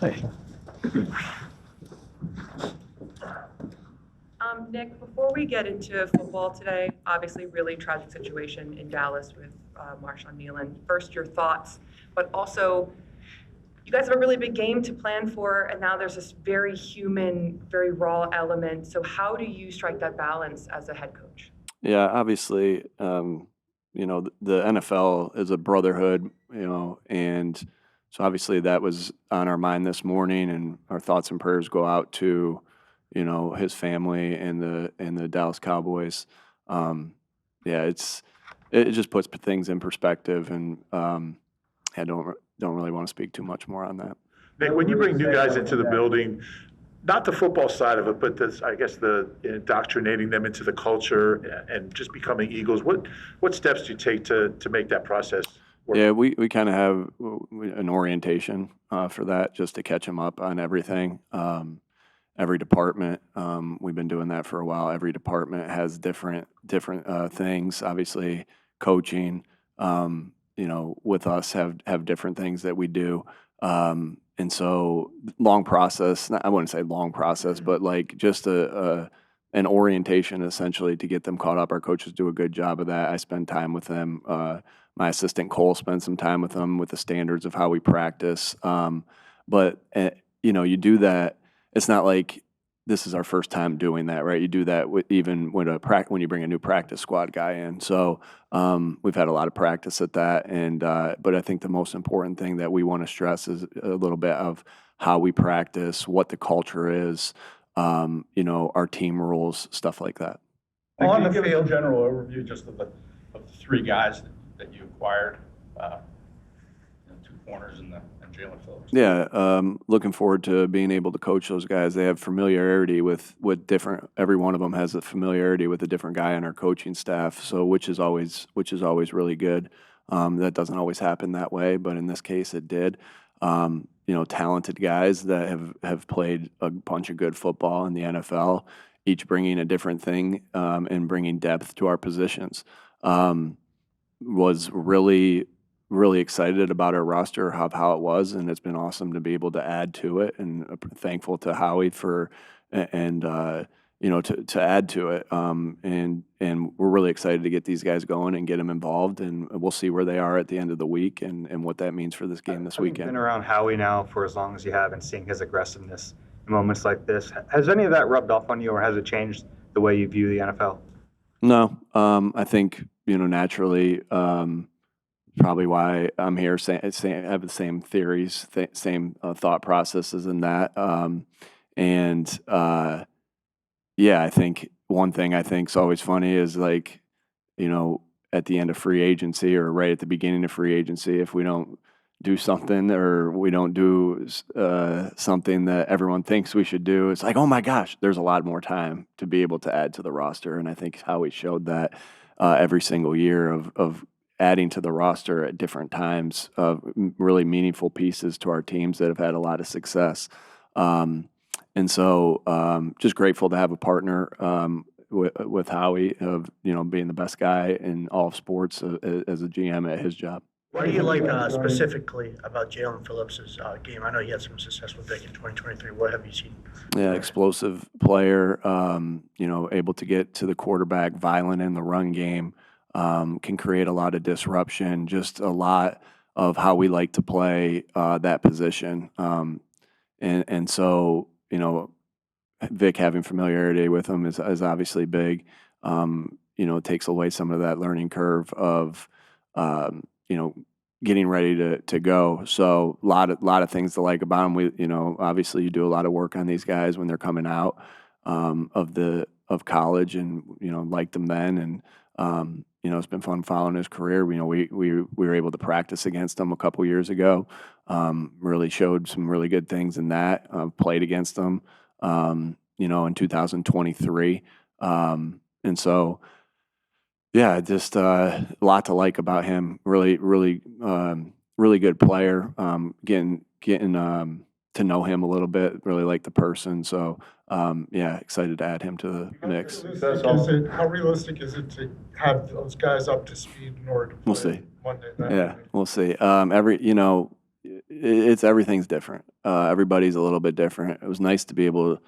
Hey. Nick, before we get into football today, obviously really tragic situation in Dallas with Marshawn Nealon. First, your thoughts, but also you guys have a really big game to plan for, and now there's this very human, very raw element. So how do you strike that balance as a head coach? Yeah, obviously, the NFL is a brotherhood, and so obviously that was on our mind this morning, and our thoughts and prayers go out to, his family and the Dallas Cowboys. Um, yeah, it just puts things in perspective, and I don't really want to speak too much more on that. Nick, when you bring new guys into the building, not the football side of it, but I guess the indoctrinating them into the culture and just becoming Eagles, what steps do you take to make that process work? Yeah, we kind of have an orientation for that, just to catch them up on everything. Every department, we've been doing that for a while. Every department has different things. Obviously, coaching, with us have different things that we do. And so long process. I wouldn't say long process, but like just an orientation essentially to get them caught up. Our coaches do a good job of that. I spend time with them. My assistant Cole spends some time with them with the standards of how we practice. You do that. It's not like this is our first time doing that, right? You do that even when you bring a new practice squad guy in. So we've had a lot of practice at that, but I think the most important thing that we want to stress is a little bit of how we practice, what the culture is, our team rules, stuff like that. On the field, general overview just of the three guys that you acquired, two corners and Jalen Phillips. Yeah, looking forward to being able to coach those guys. They have familiarity with different. Every one of them has a familiarity with a different guy on our coaching staff. So which is always really good. That doesn't always happen that way, but in this case, it did. Talented guys that have played a bunch of good football in the NFL, each bringing a different thing and bringing depth to our positions. Was really excited about our roster, how it was, and it's been awesome to be able to add to it, and thankful to Howie for to add to it. And we're really excited to get these guys going and get them involved, and we'll see where they are at the end of the week and what that means for this game this weekend. You've been around Howie now for as long as you have and seeing his aggressiveness in moments like this. Has any of that rubbed off on you, or has it changed the way you view the NFL? No, I think naturally. Probably why I'm here. I have the same theories, same thought processes in that. I think one thing I think is always funny is like, at the end of free agency or right at the beginning of free agency, if we don't do something or we don't do something that everyone thinks we should do, it's like, oh my gosh, there's a lot more time to be able to add to the roster. And I think Howie showed that every single year of adding to the roster at different times of really meaningful pieces to our teams that have had a lot of success. Just grateful to have a partner with Howie of, being the best guy in all of sports as a GM at his job. What do you like specifically about Jalen Phillips' game? I know he had some success with Vic in 2023. What have you seen? Yeah, explosive player, able to get to the quarterback, violent in the run game. Can create a lot of disruption, just a lot of how we like to play that position. So, Vic having familiarity with him is obviously big. It takes away some of that learning curve of, getting ready to go. So a lot of things to like about him. Obviously you do a lot of work on these guys when they're coming out of college and, liked them then. And, it's been fun following his career. We were able to practice against him a couple years ago. Really showed some really good things in that. Played against him, in 2023. And so, yeah, just a lot to like about him. Really good player. Getting to know him a little bit. Really like the person. So, excited to add him to the mix. How realistic is it to have those guys up to speed in order to play We'll see. Monday night? Yeah, we'll see. it's everything's different. Everybody's a little bit different. It was nice to be able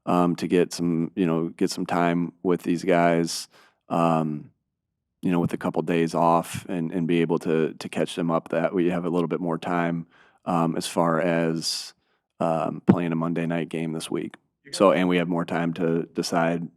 to get some, get some time with these guys, with a couple days off and be able to catch them up that we have a little bit more time as far as playing a Monday night game this week. So, and we have more time to decide,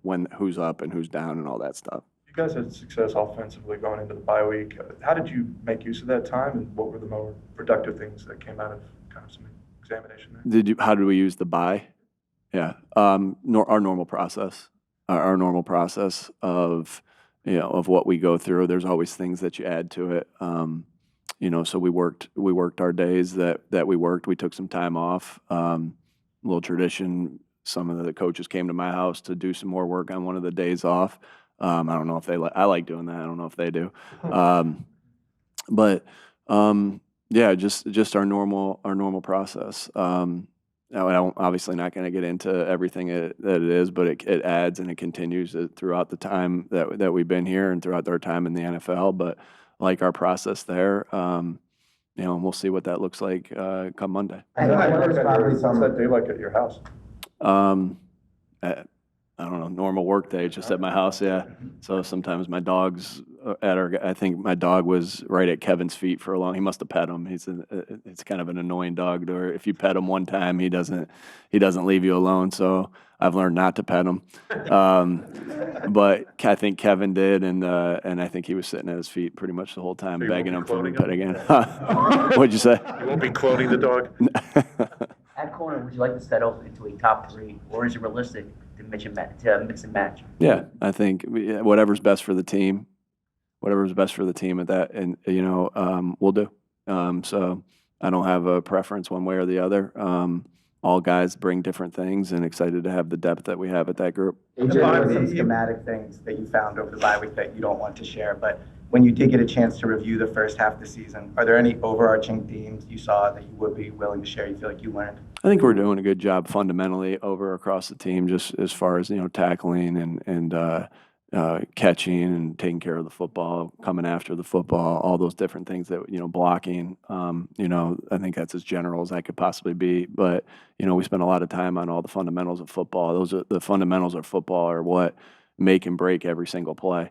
when who's up and who's down and all that stuff. You guys had success offensively going into the bye week. How did you make use of that time, and what were the more productive things that came out of kind of some examination there? How did we use the buy? Yeah, our normal process, our normal process of, of what we go through. There's always things that you add to it. So we worked our days that we worked. We took some time off. Little tradition. Some of the coaches came to my house to do some more work on one of the days off. I don't know if they I like doing that. I don't know if they do. Yeah, just our normal process. I'm obviously not going to get into everything that it is, but it adds and it continues throughout the time that we've been here and throughout our time in the NFL. But like our process there, and we'll see what that looks like come Monday. What's that day like at your house? I don't know, normal work day just at my house, yeah. So sometimes my dog's I think my dog was right at Kevin's feet for a long, he must have pet him. It's kind of an annoying dog, or if you pet him one time, he doesn't leave you alone. So I've learned not to pet him. But I think Kevin did, and I think he was sitting at his feet pretty much the whole time, So you begging him won't for be him to pet cloning again. What'd you say? You won't be cloning the dog? At corner, would you like to settle into a top three, or is it realistic to mix and match? Yeah, I think whatever's best for the team, at that, and we'll do. So I don't have a preference one way or the other. All guys bring different things, and excited to have the depth that we have at that group. AJ, there were some schematic things that you found over the bye week that you don't want to share, but when you did get a chance to review the first half of the season, are there any overarching themes you saw that you would be willing to share, you feel like you learned? I think we're doing a good job fundamentally across the team, just as far as tackling and catching and taking care of the football, coming after the football, all those different things that blocking. I think that's as general as I could possibly be. But we spend a lot of time on all the fundamentals of football. Those are the fundamentals of football are what make and break every single play.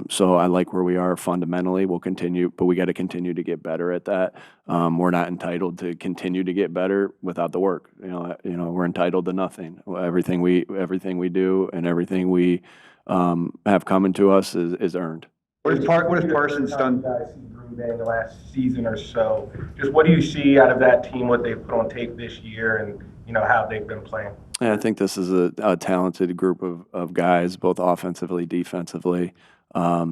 So I like where we are fundamentally. We'll continue, but we got to continue to get better at that. We're not entitled to continue to get better without the work. We're entitled to nothing. Everything we do and everything we have coming to us is earned. What has Parsons done? Guys in Green Bay in the last season or so. Just what do you see out of that team? What they've put on tape this year, and how they've been playing. Yeah, I think this is a talented group of guys, both offensively, defensively,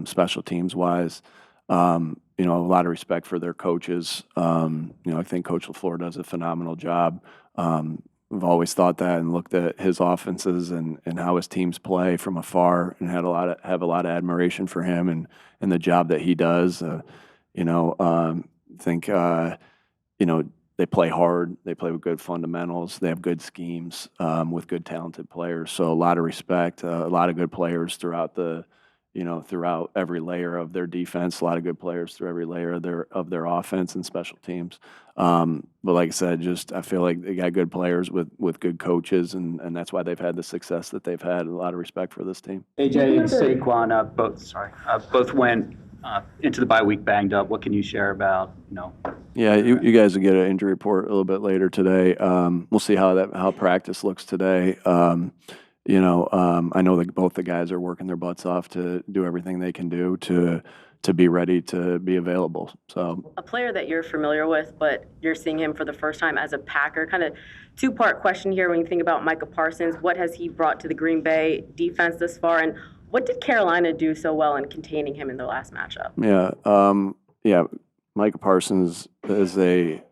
special teams wise. A lot of respect for their coaches. I think Coach LaFleur does a phenomenal job. I've always thought that and looked at his offenses and how his teams play from afar, and have a lot of admiration for him and the job that he does. Think they play hard. They play with good fundamentals. They have good schemes with good talented players. So a lot of respect. A lot of good players throughout throughout every layer of their defense. A lot of good players through every layer of their offense and special teams. But like I said, I feel like they got good players with good coaches, and that's why they've had the success that they've had. A lot of respect for this team. AJ and Saquon both went into the bye week banged up. What can you share about Yeah, you guys will get an injury report a little bit later today. We'll see how practice looks today. I know that both the guys are working their butts off to do everything they can do to be ready to be available. So a player that you're familiar with, but you're seeing him for the first time as a Packer. Kind of two-part question here when you think about Micah Parsons. What has he brought to the Green Bay defense this far, and what did Carolina do so well in containing him in the last matchup? Yeah, Micah Parsons is a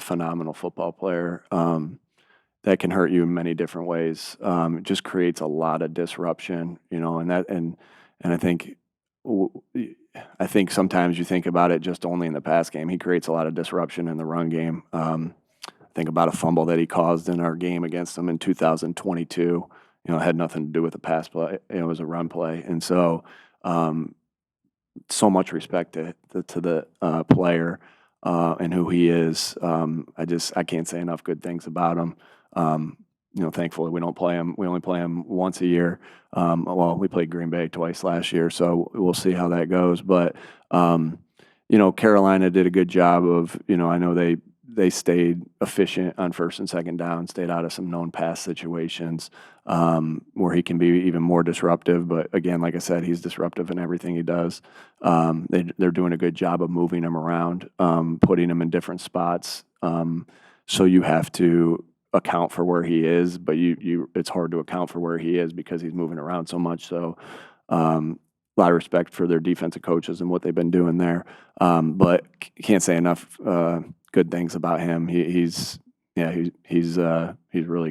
phenomenal football player. That can hurt you in many different ways. It just creates a lot of disruption, and I think sometimes you think about it just only in the pass game. He creates a lot of disruption in the run game. Think about a fumble that he caused in our game against them in 2022. It had nothing to do with the pass play. It was a run play, and so much respect to the player. and who he is. I can't say enough good things about him. Thankfully we don't play him. We only play him once a year. Well, we played Green Bay twice last year, so we'll see how that goes. But Carolina did a good job of, I know they stayed efficient on first and second down, stayed out of some known pass situations where he can be even more disruptive. But again, like I said, he's disruptive in everything he does. They're doing a good job of moving him around, putting him in different spots. So you have to account for where he is, but it's hard to account for where he is because he's moving around so much. So a lot of respect for their defensive coaches and what they've been doing there. But can't say enough good things about him. He's really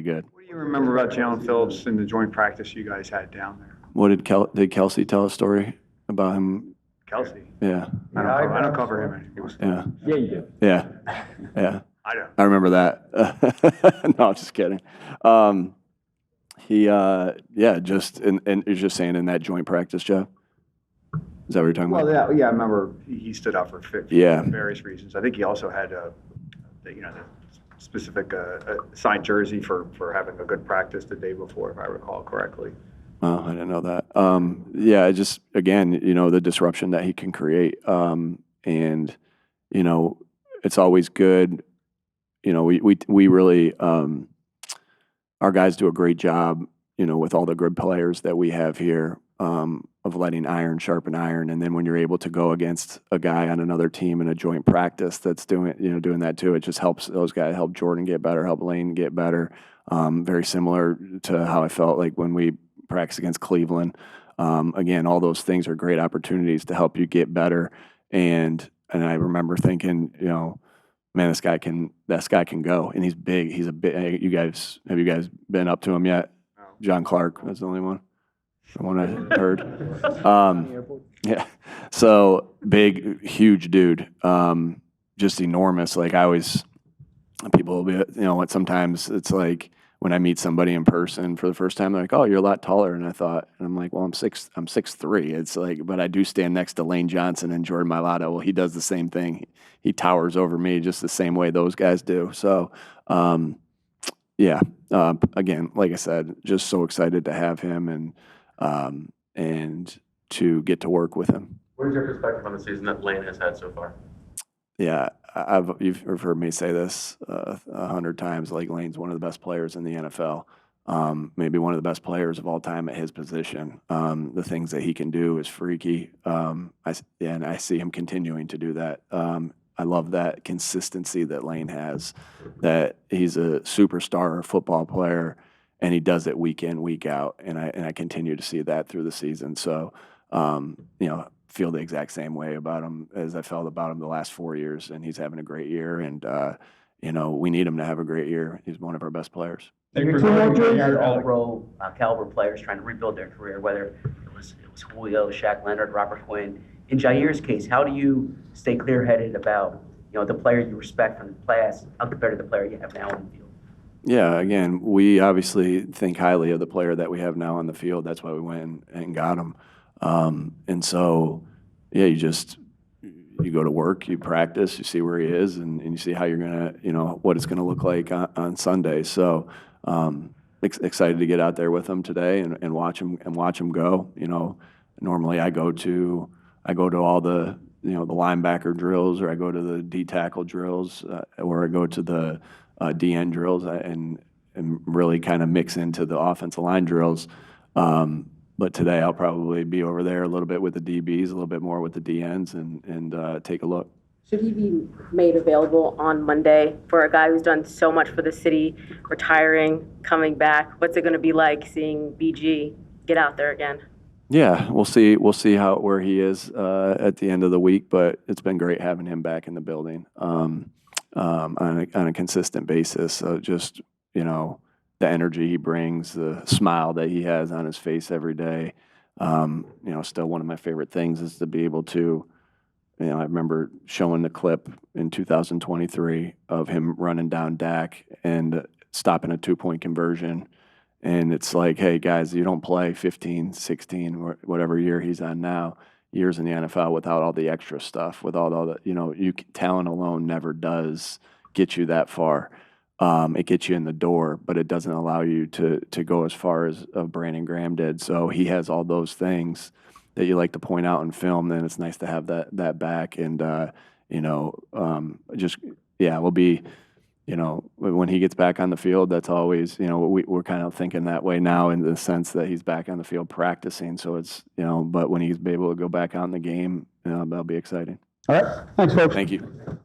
good. What do you remember about Jalen Phillips in the joint practice you guys had down there? What did Kelsey tell a story about him? Kelsey? Yeah. I don't cover him. Yeah. Yeah, you do. Yeah. Yeah. I don't. I remember that. No, I'm just kidding. You're just saying in that joint practice, Jeff? Is that what you're talking about? Well, yeah, I remember he stood out for various reasons. I think he also had the specific signed jersey for having a good practice the day before, if I recall correctly. Oh, I didn't know that. Just again, the disruption that he can create, and it's always good. We really our guys do a great job, with all the good players that we have here, of letting iron sharpen iron. And then when you're able to go against a guy on another team in a joint practice that's doing that too, it just helps those guys, help Jordan get better, help Lane get better. Very similar to how I felt like when we practiced against Cleveland. Again, all those things are great opportunities to help you get better. And I remember thinking, man, this guy can go, and he's big. He's a big. Have you guys been up to him yet? No. John Clark was the only one. The one I heard. Yeah. So big, huge dude. Just enormous. Like people will be, sometimes it's like when I meet somebody in person for the first time, they're like, "Oh, you're a lot taller." And I'm like, "Well, I'm 6'3". It's like, but I do stand next to Lane Johnson and Jordan Mailata. Well, he does the same thing. He towers over me just the same way those guys do. So, again, like I said, just so excited to have him and to get to work with him. What is your perspective on the season that Lane has had so far? Yeah, you've heard me say this 100 times. Like, Lane's one of the best players in the NFL, maybe one of the best players of all time at his position. The things that he can do is freaky, and I see him continuing to do that. I love that consistency that Lane has, that he's a superstar football player, and he does it week in, week out, and I continue to see that through the season. So, feel the exact same way about him as I felt about him the last 4 years, and he's having a great year, and we need him to have a great year. He's one of our best players. Your team had all-pro caliber players trying to rebuild their career, whether it was Julio, Shaq Leonard, Robert Quinn. In Jair's case, how do you stay clear-headed about the player you respect from the past compared to the player you have now on the field? Yeah, again, we obviously think highly of the player that we have now on the field. That's why we went and got him. And so, yeah, you go to work, you practice, you see where he is, and you see how you're going to, what it's going to look like on Sunday. So, excited to get out there with him today and watch him go. Normally I go to all the, the linebacker drills, or I go to the D tackle drills, or I go to the DN drills, and really kind of mix into the offensive line drills. But today I'll probably be over there a little bit with the DBs, a little bit more with the DNs, and take a look. Should he be made available on Monday for a guy who's done so much for the city, retiring, coming back? What's it going to be like seeing BG get out there again? Yeah, we'll see where he is at the end of the week, but it's been great having him back in the building on a consistent basis. So just, the energy he brings, the smile that he has on his face every day. Still one of my favorite things is to be able to, I remember showing the clip in 2023 of him running down Dak and stopping a 2-point conversion. And it's like, hey, guys, you don't play 15, 16, whatever year he's on now. years in the NFL without all the extra stuff, without all the, talent alone never does get you that far. It gets you in the door, but it doesn't allow you to go as far as Brandon Graham did. So he has all those things that you like to point out in film, then it's nice to have that back. And, we'll be, when he gets back on the field, that's always, we're kind of thinking that way now in the sense that he's back on the field practicing. So it's, but when he's able to go back out in the game, that'll be exciting. All right, thanks, folks. Thank you.